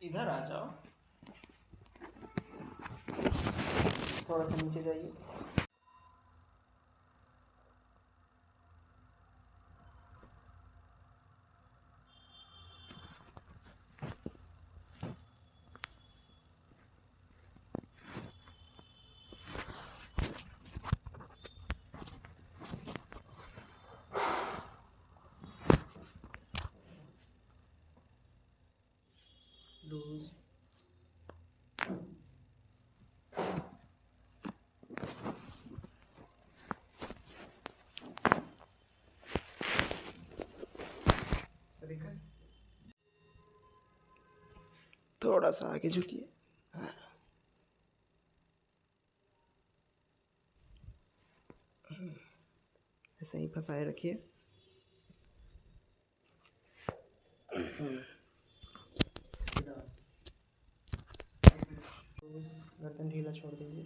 इधर आ जाओ, थोड़ा सा नीचे जाइए। लूज थोड़ा सा आगे झुकिए। ऐसे ही फंसाए रखिए। गर्दन ढीला छोड़ दीजिए,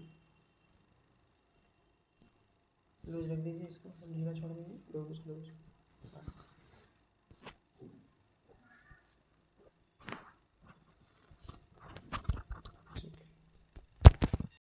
लूज रख दीजिए, इसको ढीला छोड़ दीजिए। Loose loose